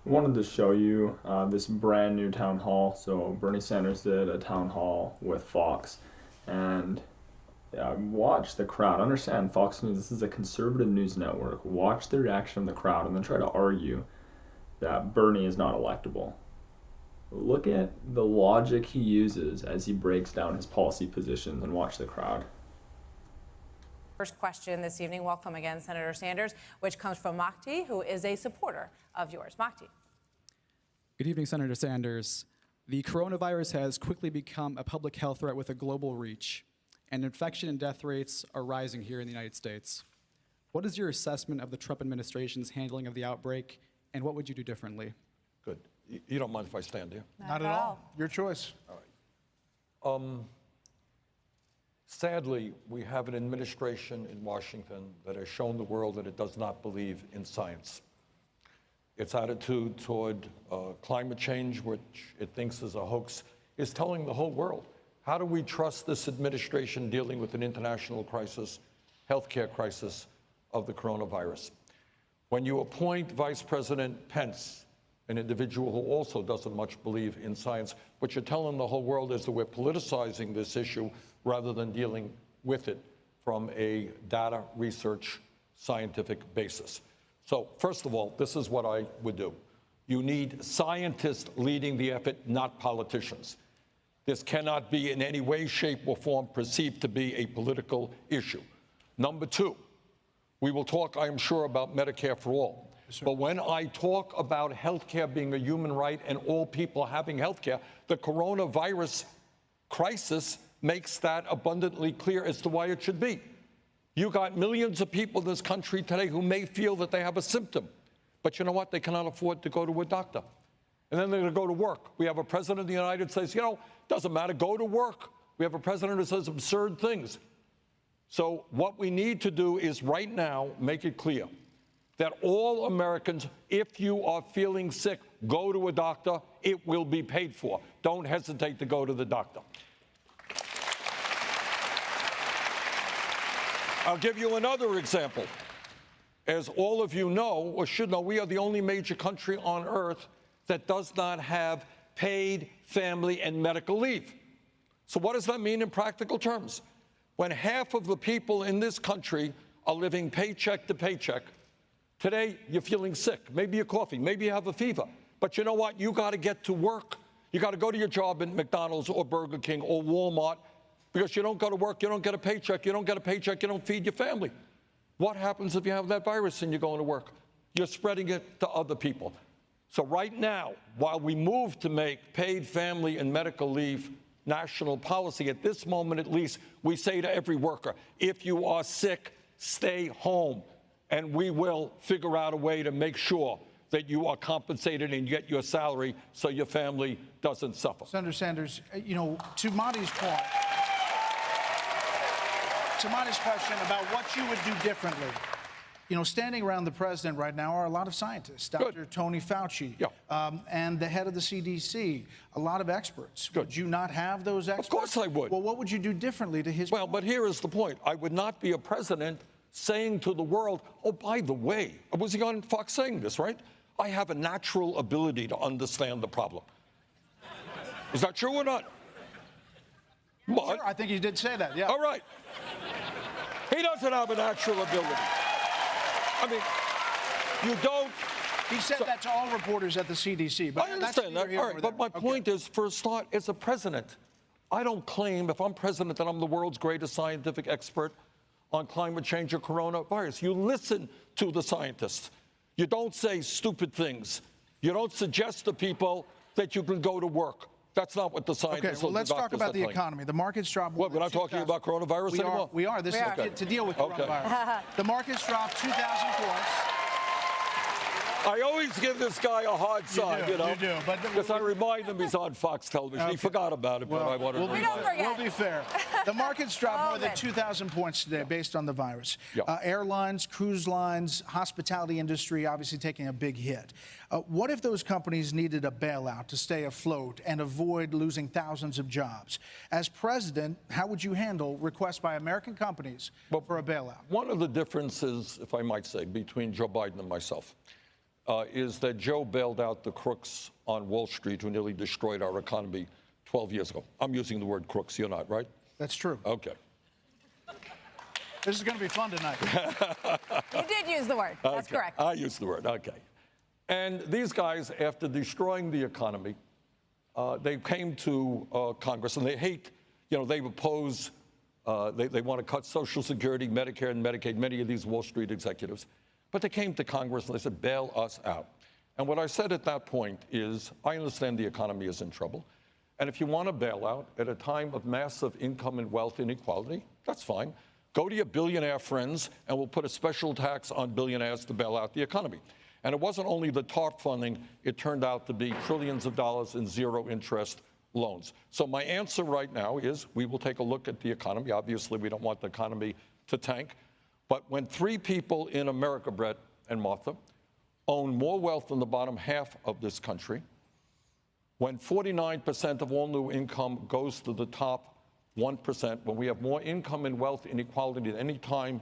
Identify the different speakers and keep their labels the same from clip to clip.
Speaker 1: Wanted to show you this brand new town hall. So Bernie Sanders did a town hall with Fox, and yeah, watch the crowd. Understand, Fox News, this is a conservative news network. Watch the reaction of the crowd and then try to argue that Bernie is not electable. Look at the logic he uses as he breaks down his policy positions and watch the crowd.
Speaker 2: First question this evening. Welcome again, Senator Sanders, which comes from Mahdi, who is a supporter of yours. Mahdi.
Speaker 3: Good evening, Senator Sanders. The coronavirus has quickly become a public health threat with a global reach, and infection and death rates are rising here in the United States. What is your assessment of the Trump administration's handling of the outbreak, and what would you do differently?
Speaker 4: Good. You don't mind if I stand here?
Speaker 5: Not at all. Your choice.
Speaker 4: All right. Sadly, we have an administration in Washington that has shown the world that it does not believe in science. Its attitude toward climate change, which it thinks is a hoax, is telling the whole world. How do we trust this administration dealing with an international crisis, healthcare crisis of the coronavirus? When you appoint Vice President Pence, an individual who also doesn't much believe in science, what you're telling the whole world is that we're politicizing this issue rather than dealing with it from a data research scientific basis. So first of all, this is what I would do. You need scientists leading the effort, not politicians. This cannot be in any way, shape, or form perceived to be a political issue. Number two, we will talk, I am sure, about Medicare for all. But when I talk about health care being a human right and all people having health care, the coronavirus crisis makes that abundantly clear as to why it should be. You got millions of people in this country today who may feel that they have a symptom, but you know what? They cannot afford to go to a doctor. And then they're going to go to work. We have a president of the United States, doesn't matter, go to work. We have a president who says absurd things. So what we need to do is right now make it clear that all Americans, if you are feeling sick, go to a doctor. It will be paid for. Don't hesitate to go to the doctor. I'll give you another example. As all of you know, or should know, we are the only major country on earth that does not have paid family and medical leave. So what does that mean in practical terms? When half of the people in this country are living paycheck to paycheck, today you're feeling sick, maybe you're coughing, maybe you have a fever, but you know what? You got to get to work. You got to go to your job at McDonald's or Burger King or Walmart, because you don't go to work, you don't get a paycheck, you don't get a paycheck, you don't feed your family. What happens if you have that virus and you're going to work? You're spreading it to other people. So right now, while we move to make paid family and medical leave national policy, at this moment at least, we say to every worker, if you are sick, stay home. And we will figure out a way to make sure that you are compensated and get your salary so your family doesn't suffer.
Speaker 5: Senator Sanders, to Mahdi's question about what you would do differently. Standing around the president right now are a lot of scientists, Dr. Tony Fauci, and the head of the CDC, a lot of experts.
Speaker 4: Good.
Speaker 5: Would you not have those experts?
Speaker 4: Of course I would.
Speaker 5: Well, what would you do differently to his point?
Speaker 4: But here is the point. I would not be a president saying to the world, oh, by the way, was he on Fox saying this, right? I have a natural ability to understand the problem. Is that true or not? But,
Speaker 5: sure, I think he did say that, yeah.
Speaker 4: All right. He doesn't have a natural ability. I mean, you don't.
Speaker 5: He said that to all reporters at the CDC. But
Speaker 4: I understand that. All right, but my point is, for a start, as a president, I don't claim, if I'm president, that I'm the world's greatest scientific expert on climate change or coronavirus. You listen to the scientists. You don't say stupid things. You don't suggest to people that you can go to work. That's not what the scientists
Speaker 5: Okay, well, let's talk about the economy. The market's dropped.
Speaker 4: What, we're not talking about coronavirus anymore?
Speaker 5: We are. This is to deal with coronavirus. The market's dropped 2,000 points.
Speaker 4: I always give this guy a hard time,
Speaker 5: You do, but
Speaker 4: because I remind him he's on Fox Television. He forgot about it, but I wanted to remind him.
Speaker 5: We'll be fair. The market's dropped more than 2,000 points today based on the virus. Airlines, cruise lines, hospitality industry obviously taking a big hit. What if those companies needed a bailout to stay afloat and avoid losing thousands of jobs? As president, how would you handle requests by American companies for a bailout?
Speaker 4: One of the differences, if I might say, between Joe Biden and myself, is that Joe bailed out the crooks on Wall Street who nearly destroyed our economy 12 years ago. I'm using the word crooks. You're not, right?
Speaker 5: That's true.
Speaker 4: Okay.
Speaker 5: This is going to be fun tonight.
Speaker 2: You did use the word. That's
Speaker 4: Okay.
Speaker 2: correct.
Speaker 4: I used the word. Okay. And these guys, after destroying the economy, they came to Congress, and they hate, they oppose, they want to cut Social Security, Medicare, and Medicaid, many of these Wall Street executives. But they came to Congress and they said, bail us out. And what I said at that point is, I understand the economy is in trouble. And if you want to bail out at a time of massive income and wealth inequality, that's fine. Go to your billionaire friends and we'll put a special tax on billionaires to bail out the economy. And it wasn't only the TARP funding, it turned out to be trillions of dollars in zero interest loans. So my answer right now is we will take a look at the economy. Obviously, we don't want the economy to tank. But when 3 people in America, Brett and Martha, own more wealth than the bottom half of this country, when 49% of all new income goes to the top 1%, when we have more income and wealth inequality than any time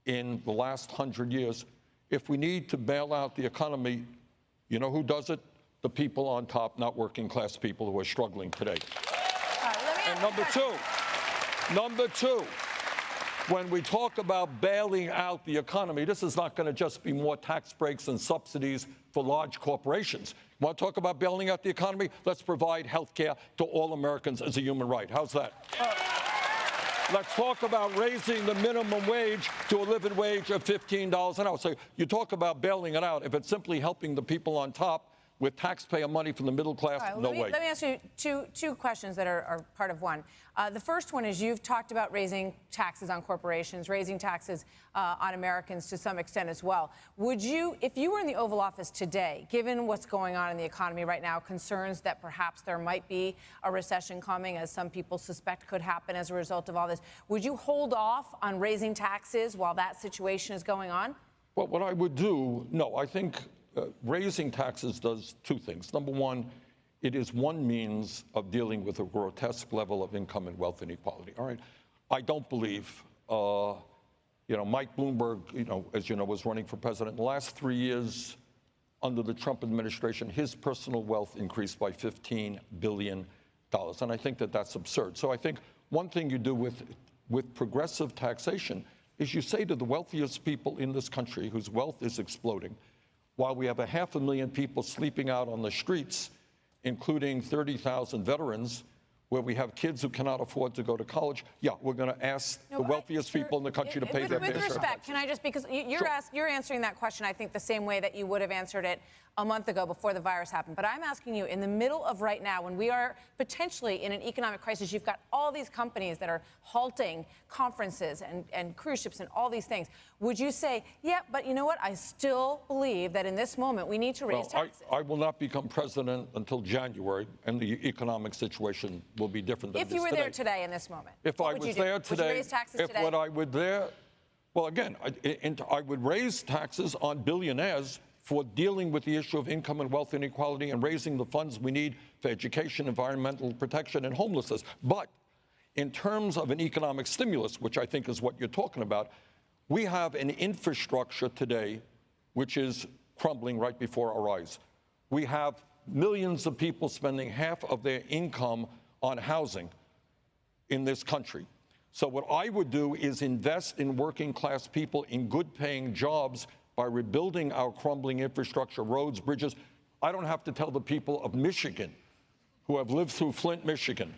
Speaker 4: in the last 100 years, if we need to bail out the economy, you know who does it? The people on top, not working class people who are struggling today. And number two, when we talk about bailing out the economy, this is not going to just be more tax breaks and subsidies for large corporations. You want to talk about bailing out the economy? Let's provide health care to all Americans as a human right. How's that? Let's talk about raising the minimum wage to a living wage of $15 an hour. So you talk about bailing it out. If it's simply helping the people on top with taxpayer money from the middle class, no way.
Speaker 2: Let me ask you two questions that are part of one. The first one is you've talked about raising taxes on corporations, raising taxes on Americans to some extent as well. Would you, if you were in the Oval Office today, given what's going on in the economy right now, concerns that perhaps there might be a recession coming, as some people suspect could happen as a result of all this, would you hold off on raising taxes while that situation is going on?
Speaker 4: Well, what I would do, no, I think raising taxes does 2 things. Number one, it is one means of dealing with a grotesque level of income and wealth inequality. All right, I don't believe, Mike Bloomberg, as you know, was running for president. In the last 3 years under the Trump administration, his personal wealth increased by $15 billion. And I think that that's absurd. So I think one thing you do with progressive taxation is you say to the wealthiest people in this country whose wealth is exploding, while we have 500,000 people sleeping out on the streets, including 30,000 veterans, where we have kids who cannot afford to go to college, yeah, we're going to ask the wealthiest people in the country to pay their fair share.
Speaker 2: With respect, can I just, because you're answering that question, I think, the same way that you would have answered it a month ago before the virus happened. But I'm asking you, in the middle of right now, when we are potentially in an economic crisis, you've got all these companies that are halting conferences and cruise ships and all these things. Would you say, yeah, but you know what? I still believe that in this moment we need to raise taxes.
Speaker 4: I will not become president until January, and the economic situation will be different than it is today.
Speaker 2: If you were there today in this moment,
Speaker 4: if I was there today,
Speaker 2: would you raise taxes today?
Speaker 4: What I would there, well, again, I would raise taxes on billionaires for dealing with the issue of income and wealth inequality and raising the funds we need for education, environmental protection, and homelessness. But in terms of an economic stimulus, which I think is what you're talking about, we have an infrastructure today which is crumbling right before our eyes. We have millions of people spending half of their income on housing in this country. So what I would do is invest in working class people in good paying jobs by rebuilding our crumbling infrastructure, roads, bridges. I don't have to tell the people of Michigan who have lived through Flint, Michigan,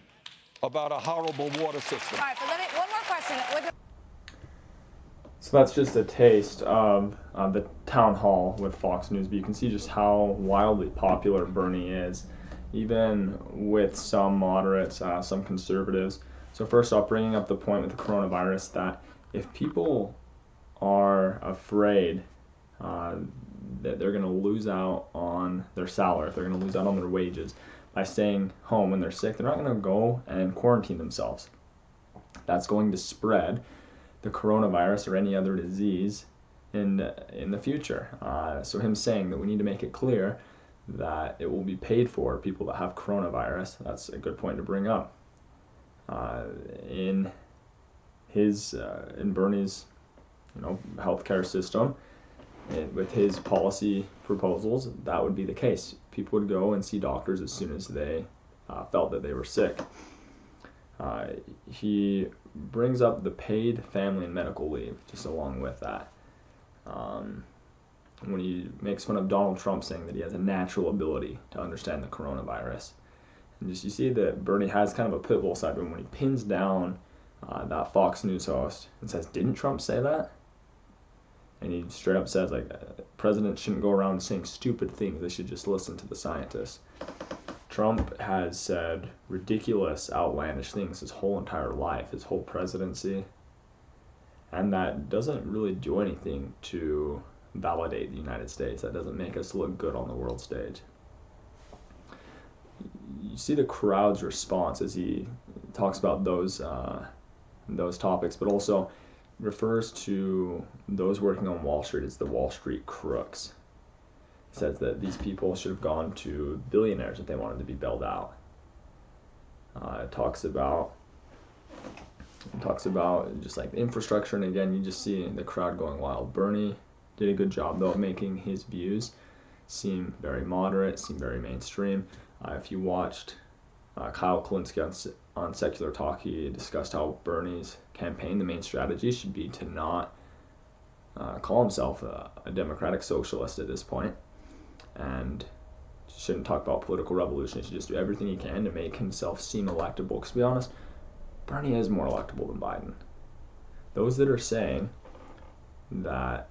Speaker 4: about a horrible water system.
Speaker 2: All right, but one more question.
Speaker 1: So that's just a taste of the town hall with Fox News, but you can see just how wildly popular Bernie is, even with some moderates, some conservatives. So first off, bringing up the point with the coronavirus, that if people are afraid that they're going to lose out on their salary, if they're going to lose out on their wages by staying home when they're sick, they're not going to go and quarantine themselves. That's going to spread the coronavirus or any other disease in the future. So him saying that we need to make it clear that it will be paid for people that have coronavirus, that's a good point to bring up. In Bernie's healthcare system, with his policy proposals, that would be the case. People would go and see doctors as soon as they felt that they were sick. He brings up the paid family and medical leave just along with that. When he makes fun of Donald Trump, saying that he has a natural ability to understand the coronavirus. And just you see that Bernie has kind of a pit bull side, but when he pins down that Fox News host and says, "Didn't Trump say that?" And he straight up says, like, presidents shouldn't go around saying stupid things. They should just listen to the scientists. Trump has said ridiculous, outlandish things his whole entire life, his whole presidency. And that doesn't really do anything to validate the United States. That doesn't make us look good on the world stage. You see the crowd's response as he talks about those topics, but also refers to those working on Wall Street as the Wall Street crooks. He says that these people should have gone to billionaires if they wanted to be bailed out. It talks about just like the infrastructure, and again, you just see the crowd going wild. Bernie did a good job though of making his views seem very moderate, seem very mainstream. If you watched Kyle Kalinske on Secular Talk, he discussed how Bernie's campaign, the main strategy should be to not call himself a democratic socialist at this point, and shouldn't talk about political revolution. He should just do everything he can to make himself seem electable. Because to be honest, Bernie is more electable than Biden. Those that are saying that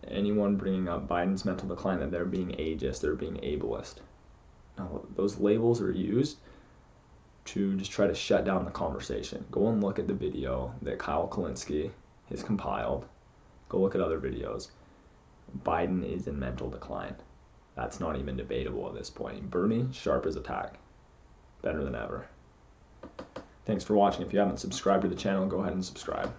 Speaker 1: anyone bringing up Biden's mental decline, that they're being ageist, they're being ableist. No, those labels are used to just try to shut down the conversation. Go and look at the video that Kyle Kalinske has compiled. Go look at other videos. Biden is in mental decline. That's not even debatable at this point. Bernie, sharp as a tack. Better than ever. Thanks for watching. If you haven't subscribed to the channel, go ahead and subscribe.